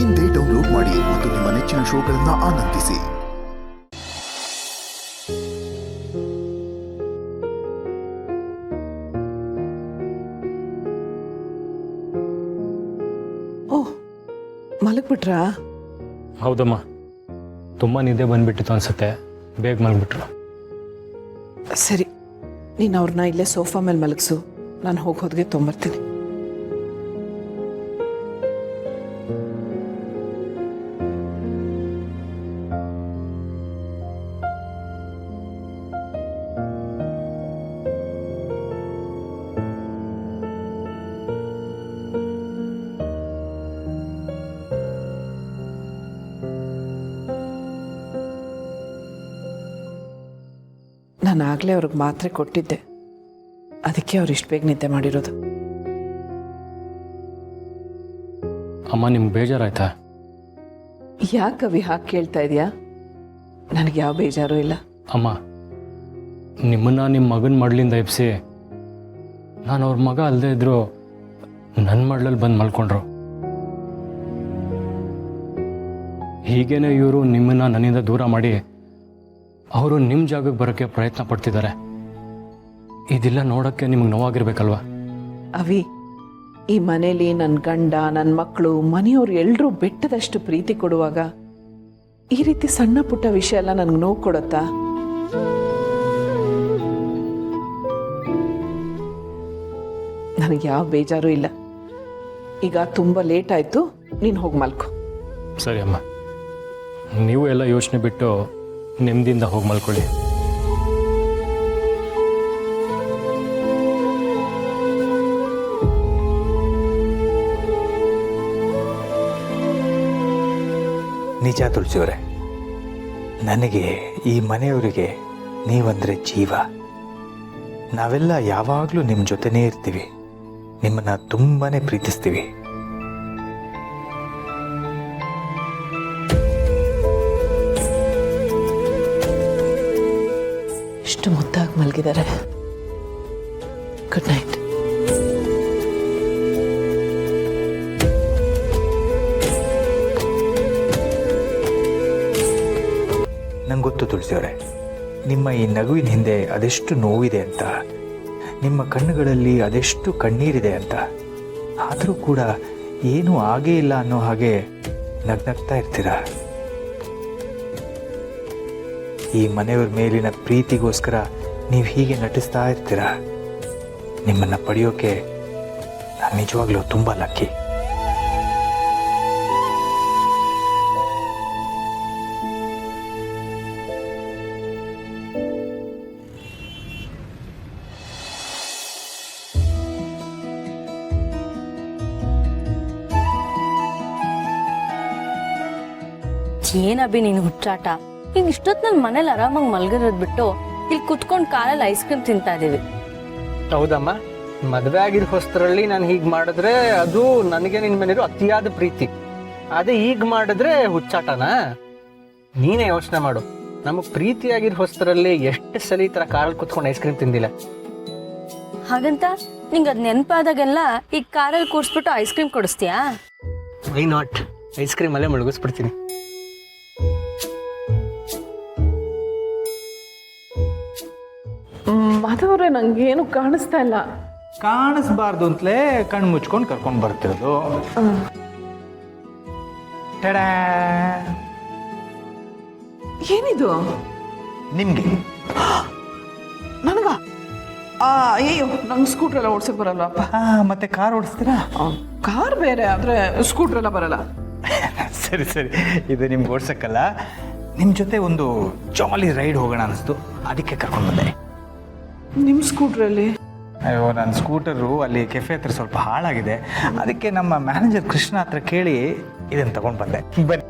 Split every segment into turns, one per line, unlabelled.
ಇಂದೇ ಡೌನ್ಲೋಡ್ ಮಾಡಿ ಮತ್ತು ನಿಮ್ಮ ನೆಚ್ಚಿನ ಶೋಗಳನ್ನು ಆನಂದಿಸಿ.
ಓಹ್, ಮಲಗ್ಬಿಟ್ರಾ?
ಹೌದಮ್ಮ, ತುಂಬ ನಿದ್ದೆ ಬಂದ್ಬಿಟ್ಟಿತ್ತು ಅನ್ಸುತ್ತೆ, ಬೇಗ ಮಲಗ್ಬಿಟ್ರು.
ಸರಿ, ನೀನು ಅವ್ರನ್ನ ಇಲ್ಲೇ ಸೋಫಾ ಮೇಲೆ ಮಲಗಿಸು, ನಾನು ಹೋಗೋದ್ಗೆ ತೊಂಬರ್ತೀನಿ. ನಾನು ಆಗಲೇ ಅವ್ರಿಗೆ ಮಾತ್ರೆ ಕೊಟ್ಟಿದ್ದೆ, ಅದಕ್ಕೆ ಅವ್ರು ಇಷ್ಟು ಬೇಗ ನಿದ್ದೆ ಮಾಡಿರೋದು.
ಅಮ್ಮ, ನಿಮ್ಗೆ ಬೇಜಾರಾಯ್ತಾ?
ಯಾಕವಿ ಹಾಗೆ ಕೇಳ್ತಾ ಇದೆಯಾ? ನನಗೆ ಯಾವ ಬೇಜಾರು ಇಲ್ಲ.
ಅಮ್ಮ, ನಿಮ್ಮನ್ನ ನಿಮ್ಮ ಮಗನ ಮಡ್ಲಿಂದ ಎಬ್ಸಿ ನಾನು ಅವ್ರ ಮಗ ಅಲ್ಲದೆ ಇದ್ರು ನನ್ನ ಮಡ್ಲಲ್ಲಿ ಬಂದು ಮಲ್ಕೊಂಡ್ರು. ಹೀಗೇನೆ ಇವರು ನಿಮ್ಮನ್ನ ನನ್ನಿಂದ ದೂರ ಮಾಡಿ ಅವರು ನಿಮ್ಮ ಜಾಗಕ್ಕೆ ಬರೋಕ್ಕೆ ಪ್ರಯತ್ನ ಪಡ್ತಿದ್ದಾರೆ. ಇದೆಲ್ಲ ನೋಡೋಕ್ಕೆ ನಿಮಗೆ ನೋವಾಗಿರ್ಬೇಕಲ್ವಾ?
ಅವಿ, ಈ ಮನೇಲಿ ನನ್ನ ಗಂಡ, ನನ್ನ ಮಕ್ಕಳು, ಮನೆಯವ್ರು ಎಲ್ಲರೂ ಬೆಟ್ಟದಷ್ಟು ಪ್ರೀತಿ ಕೊಡುವಾಗ ಈ ರೀತಿ ಸಣ್ಣ ಪುಟ್ಟ ವಿಷಯ ಎಲ್ಲ ನನಗೆ ನೋವು ಕೊಡುತ್ತಾ? ನನಗೆ ಯಾವ ಬೇಜಾರು ಇಲ್ಲ. ಈಗ ತುಂಬ ಲೇಟ್ ಆಯಿತು, ನೀನು ಹೋಗಿ ಮಲ್ಕೊ.
ಸರಿ ಅಮ್ಮ, ನೀವು ಎಲ್ಲ ಯೋಚನೆ ಬಿಟ್ಟು ನೆಮ್ಮದಿಯಿಂದ ಹೋಗಿ ಮಲ್ಕೊಳ್ಳಿ.
ನಿಜ ತುಳಸಿಯವರೇ, ನನಗೆ ಈ ಮನೆಯವರಿಗೆ ನೀವಂದರೆ ಜೀವ. ನಾವೆಲ್ಲ ಯಾವಾಗಲೂ ನಿಮ್ಮ ಜೊತೆನೇ ಇರ್ತೀವಿ, ನಿಮ್ಮನ್ನು ತುಂಬಾ ಪ್ರೀತಿಸ್ತೀವಿ.
ಇಷ್ಟು ಮುದ್ದಾಗಿ ಮಲಗಿದ್ದಾರೆ. Good night.
ನಂಗೆ ಗೊತ್ತು ತುಳಸಿಯವರೇ, ನಿಮ್ಮ ಈ ನಗುವಿನ ಹಿಂದೆ ಅದೆಷ್ಟು ನೋವಿದೆ ಅಂತ, ನಿಮ್ಮ ಕಣ್ಣುಗಳಲ್ಲಿ ಅದೆಷ್ಟು ಕಣ್ಣೀರಿದೆ ಅಂತ. ಆದರೂ ಕೂಡ ಏನೂ ಆಗೇ ಇಲ್ಲ ಅನ್ನೋ ಹಾಗೆ ನಗ್ನಗ್ತಾ ಇರ್ತೀರ. ಈ ಮನೆಯವ್ರ ಮೇಲಿನ ಪ್ರೀತಿಗೋಸ್ಕರ ನೀವು ಹೀಗೆ ನಟಿಸ್ತಾ ಇರ್ತೀರ. ನಿಮ್ಮನ್ನು ಪಡೆಯೋಕೆ ನಾನು ನಿಜವಾಗ್ಲೂ ತುಂಬ ಲಕ್ಕಿ.
ಏನಬ್ಬಿ ನೀನು ಹುಚ್ಚಾಟ? ಈಗ ಇಷ್ಟೊತ್ತು ನನ್ನ ಮನೇಲಿ ಆರಾಮಾಗಿ ಮಲ್ಗಿರೋದು ಬಿಟ್ಟು ಇಲ್ಲಿ ಕುತ್ಕೊಂಡು ಕಾಲಲ್ಲಿ ಐಸ್ ಕ್ರೀಮ್ ತಿಂತಾ ಇದೀವಿ.
ಹೌದಮ್ಮ, ಮದುವೆ ಆಗಿರೋ ಹೊಸ್ತರಲ್ಲಿ ನಾನು ಹೀಗೆ ಮಾಡಿದ್ರೆ ಅದು ನನಗೆ ನಿನ್ನ ಮೇಲಿರೋ ಅತಿಯಾದ ಪ್ರೀತಿ. ಅದೇ ಈಗ ಮಾಡಿದ್ರೆ ಹುಚ್ಚಾಟನಾ? ನೀನೇ ಯೋಚನೆ ಮಾಡು, ನಮಗೆ ಪ್ರೀತಿಯಾಗಿರೋ ಹೊಸ್ತರಲ್ಲಿ ಎಷ್ಟು ಸಲ ಈ ಥರ ಕಾರಲ್ಲಿ ಕುತ್ಕೊಂಡು ಐಸ್ ಕ್ರೀಮ್ ತಿಂದಿಲ್ಲ.
ಹಾಗಂತ ನಿಂಗೆ ಅದು ನೆನಪಾದಾಗೆಲ್ಲ ಈಗ ಕಾರಲ್ಲಿ ಕೂರಿಸ್ಬಿಟ್ಟು ಐಸ್ ಕ್ರೀಮ್ ಕೊಡಿಸ್ತೀಯಾ?
Why not? ಐಸ್ ಕ್ರೀಮ್ ಅಲ್ಲೇ ಮುಳುಗಿಸ್ಬಿಡ್ತೀನಿ.
ಮಾಧವ್ರೆ, ನಂಗೇನು ಕಾಣಿಸ್ತಾ ಇಲ್ಲ.
ಕಾಣಿಸ್ಬಾರ್ದು ಅಂತಲೇ ಕಣ್ಣು ಮುಚ್ಕೊಂಡು ಕರ್ಕೊಂಡು ಬರ್ತಿರೋದು.
ಏನಿದು?
ನಿಮ್ಗೆ
ನನಗ? ಅಯ್ಯೋ, ನಂಗೆ ಸ್ಕೂಟ್ರ್ ಎಲ್ಲ ಓಡ್ಸಕ್ ಬರಲ್ಲಪ್ಪ.
ಮತ್ತೆ ಕಾರ್ ಓಡಿಸ್ತೀರಾ?
ಕಾರ್ ಬೇರೆ, ಆದರೆ ಸ್ಕೂಟ್ರ್ ಎಲ್ಲ ಬರಲ್ಲ.
ಸರಿ ಸರಿ, ಇದು ನಿಮ್ಗೆ ಓಡ್ಸಕ್ಕಲ್ಲ, ನಿಮ್ಮ ಜೊತೆ ಒಂದು ಜಾಲಿ ರೈಡ್ ಹೋಗೋಣ ಅನಿಸ್ತು, ಅದಕ್ಕೆ ಕರ್ಕೊಂಡು ಬಂದೆ.
ನಿಮ್ಮ ಸ್ಕೂಟ್ರಲ್ಲಿ?
ಅಯ್ಯೋ, ನನ್ನ ಸ್ಕೂಟರು ಅಲ್ಲಿ ಕೆಫೆ ಹತ್ರ ಸ್ವಲ್ಪ ಹಾಳಾಗಿದೆ, ಅದಕ್ಕೆ ನಮ್ಮ ಮ್ಯಾನೇಜರ್ ಕೃಷ್ಣ ಹತ್ರ ಕೇಳಿ ಇದನ್ನು ತಗೊಂಡು ಬಂದೆ. ಬನ್ನಿ.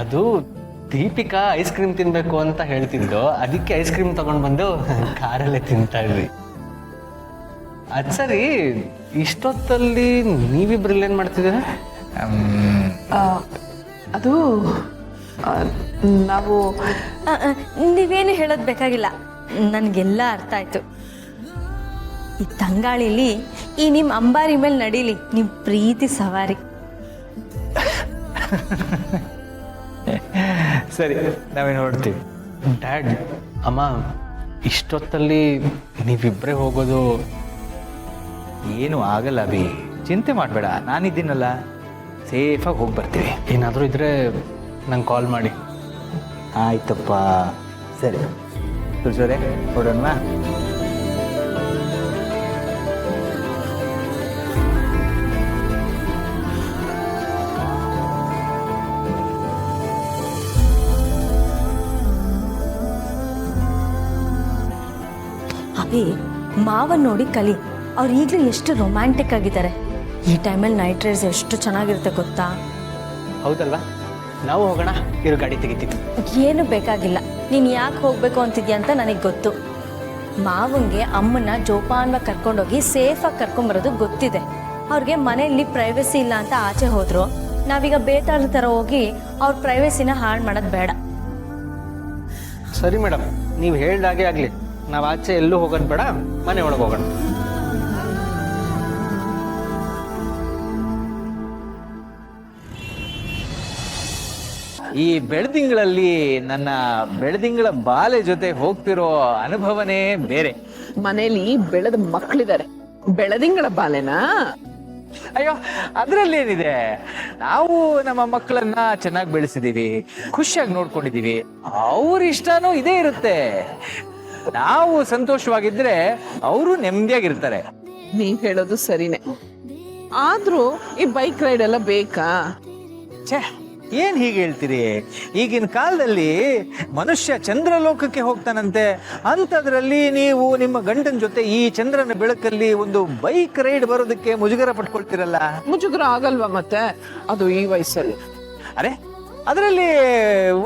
ಅದು ದೀಪಿಕಾ ಐಸ್ ಕ್ರೀಮ್ ತಿನ್ಬೇಕು ಅಂತ ಹೇಳ್ತಿದ್ದು, ಅದಕ್ಕೆ ಐಸ್ ಕ್ರೀಮ್ ತಗೊಂಡ್ ಬಂದು ಕಾರಲ್ಲೇ ತಿಂತಾ ಇದ್ವಿ. ಅದ್ ಸರಿ, ಇಷ್ಟೊತ್ತಲ್ಲಿ ನೀವಿಬ್ರಲ್ಲಿ ಏನ್ ಮಾಡ್ತಿದ್ದೀರಾ?
ಅದು ನಾವು
ನೀವೇನು ಹೇಳೋದು ಬೇಕಾಗಿಲ್ಲ, ನನಗೆಲ್ಲ ಅರ್ಥ ಆಯ್ತು. ಈ ತಂಗಾಳಿಲಿ ಈ ನಿಮ್ಮ ಅಂಬಾರಿ ಮೇಲೆ ನಡೀಲಿ ನಿಮ್ಮ ಪ್ರೀತಿ ಸವಾರಿ.
ಸರಿ, ನಾವೇನು ಹೊರಡ್ತೀವಿ.
ಡ್ಯಾಡ್, ಅಮ್ಮ, ಇಷ್ಟೊತ್ತಲ್ಲಿ ನೀವಿಬ್ರೇ ಹೋಗೋದು?
ಏನು ಆಗಲ್ಲ ಅಭಿ, ಚಿಂತೆ ಮಾಡಬೇಡ, ನಾನಿದ್ದೀನಲ್ಲ, ಸೇಫಾಗಿ ಹೋಗಿ ಬರ್ತೀವಿ.
ಏನಾದರೂ ಇದ್ರೆ ನಂಗೆ ಕಾಲ್ ಮಾಡಿ.
ಆಯ್ತಪ್ಪ, ಸರಿ ತುಳಸಿಯವರೇ, ಹೊರಡೋಣವಾ?
ಅಭಿ, ಮಾವನ್ ನೋಡಿ ಕಲಿ. ಅವ್ರು ಈಗಲೂ ಎಷ್ಟು ರೊಮ್ಯಾಂಟಿಕ್ ಆಗಿದ್ದಾರೆ. ಈ ಟೈಮಲ್ಲಿ ನೈಟ್ ರೈಡ್ಸ್ ಎಷ್ಟು ಚೆನ್ನಾಗಿರುತ್ತೆ ಗೊತ್ತಾ?
ಹೌದಲ್ವಾ? ನಾವು ಹೋಗೋಣ, ಇರೋ ಗಾಡಿ ತೆಗಿತಿತ್ತು.
ಏನು ಬೇಕಾಗಿಲ್ಲ, ನೀನು ಯಾಕೆ ಹೋಗ್ಬೇಕು ಅಂತಿದ್ಯಾ ಅಂತ ನನಗೆ ಗೊತ್ತು. ಮಾವಂಗೆ ಅಮ್ಮನ ಜೋಪಾನ್ವಾಗಿ ಕರ್ಕೊಂಡೋಗಿ ಸೇಫಾಗಿ ಕರ್ಕೊಂಬರೋದು ಗೊತ್ತಿದೆ. ಅವ್ರಿಗೆ ಮನೆಯಲ್ಲಿ ಪ್ರೈವಸಿ ಇಲ್ಲ ಅಂತ ಆಚೆ ಹೋದ್ರು. ನಾವೀಗ ಬೇತಾಳ ಥರ ಹೋಗಿ ಅವ್ರ ಪ್ರೈವಸಿನ ಹಾಳು ಮಾಡೋದು ಬೇಡ.
ಸರಿ ಮೇಡಮ್, ನೀವು ಹೇಳ್ದಾಗೆ ಆಗಲಿ. ನಾವು ಆಚೆ ಎಲ್ಲೂ ಹೋಗೋದು ಬೇಡ, ಮನೆ ಒಳಗೆ ಹೋಗೋಣ.
ಈ ಬೆಳದಿಂಗಳಲ್ಲಿ ನನ್ನ ಬೆಳದಿಂಗಳ ಬಾಲೆ ಜೊತೆ ಹೋಗ್ತಿರೋ ಅನುಭವನೇ ಬೇರೆ.
ಮನೇಲಿ ಬೆಳೆದ ಮಕ್ಕಳಿದ್ದಾರೆ, ಬೆಳೆದಿಂಗಳ ಬಾಲೆನಾ?
ಅಯ್ಯೋ, ಅದ್ರಲ್ಲೇನಿದೆ, ನಾವು ನಮ್ಮ ಮಕ್ಕಳನ್ನ ಚೆನ್ನಾಗಿ ಬೆಳೆಸಿದೀವಿ, ಖುಷಿಯಾಗಿ ನೋಡ್ಕೊಂಡಿದೀವಿ, ಅವ್ರ ಇಷ್ಟನೂ ಇದೇ ಇರುತ್ತೆ. ನಾವು ಸಂತೋಷವಾಗಿದ್ರೆ ಅವರು ನೆಮ್ಮದಿಯಾಗಿರ್ತಾರೆ.
ನೀವ್ ಹೇಳೋದು ಸರಿನೇ, ಆದ್ರೂ ಈ ಬೈಕ್ ರೈಡ್ ಎಲ್ಲ ಬೇಕಾ?
ಛೇ, ಏನ್ ಹೀಗೆ ಹೇಳ್ತೀರಿ? ಈಗಿನ ಕಾಲದಲ್ಲಿ ಮನುಷ್ಯ ಚಂದ್ರಲೋಕಕ್ಕೆ ಹೋಗ್ತಾನಂತೆ, ಅಂಥದ್ರಲ್ಲಿ ನೀವು ನಿಮ್ಮ ಗಂಡನ ಜೊತೆ ಈ ಚಂದ್ರನ ಬೆಳಕಲ್ಲಿ ಒಂದು ಬೈಕ್ ರೈಡ್ ಬರೋದಕ್ಕೆ ಮುಜುಗರ ಪಟ್ಕೊಳ್ತೀರಲ್ಲ?
ಮುಜುಗರ ಆಗಲ್ವಾ ಮತ್ತೆ? ಅದು ಈ ವಯಸ್ಸಲ್ಲಿ.
ಅರೆ, ಅದರಲ್ಲಿ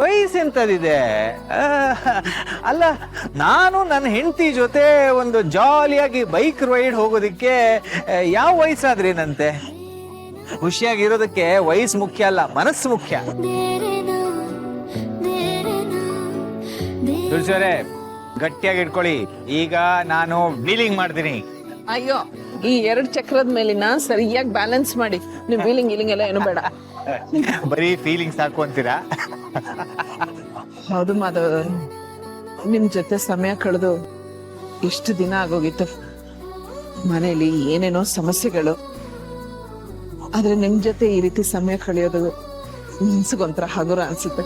ವಯಸ್ಸೆಂತದಿದೆ? ಅಲ್ಲ, ನಾನು ನನ್ನ ಹೆಂಡತಿ ಜೊತೆ ಒಂದು ಜಾಲಿಯಾಗಿ ಬೈಕ್ ರೈಡ್ ಹೋಗೋದಿಕ್ಕೆ ಯಾವ ವಯಸ್ಸಾದ್ರೇನಂತೆ? ಖುಷಿಯಾಗಿರೋದಕ್ಕೆ ವಯಸ್ಸು ಮುಖ್ಯ ಅಲ್ಲ, ಮನಸ್ಸು ಮುಖ್ಯ. ತುಳಸಿಯವರೇ, ಗಟ್ಟಿಯಾಗಿ ಇಟ್ಕೊಳ್ಳಿ, ಈಗ ನಾನು ವೀಲಿಂಗ್ ಮಾಡ್ತೀನಿ.
ಅಯ್ಯೋ, ಈ 2 ಚಕ್ರದ ಮೇಲಿನ ಸರಿಯಾಗಿ ಬ್ಯಾಲೆನ್ಸ್ ಮಾಡಿ. ನೀವು ವೀಲಿಂಗ್ ಎಲ್ಲ ಏನು ಬೇಡ.
ಬರೀ ಫೀಲಿಂಗ್ ಸಾಕು ಅಂತೀರಾ?
ಹೌದು ಮಾಧವ್, ನಿಮ್ ಜೊತೆ ಸಮಯ ಕಳೆದು ಇಷ್ಟು ದಿನ ಆಗೋಗಿತ್ತು. ಮನೇಲಿ ಏನೇನೋ ಸಮಸ್ಯೆಗಳು, ಆದ್ರೆ ನಿಮ್ ಜೊತೆ ಈ ರೀತಿ ಸಮಯ ಕಳೆಯೋದು ಮನ್ಸಿಗೊಂಥರ ಹಗುರ ಅನ್ಸುತ್ತೆ.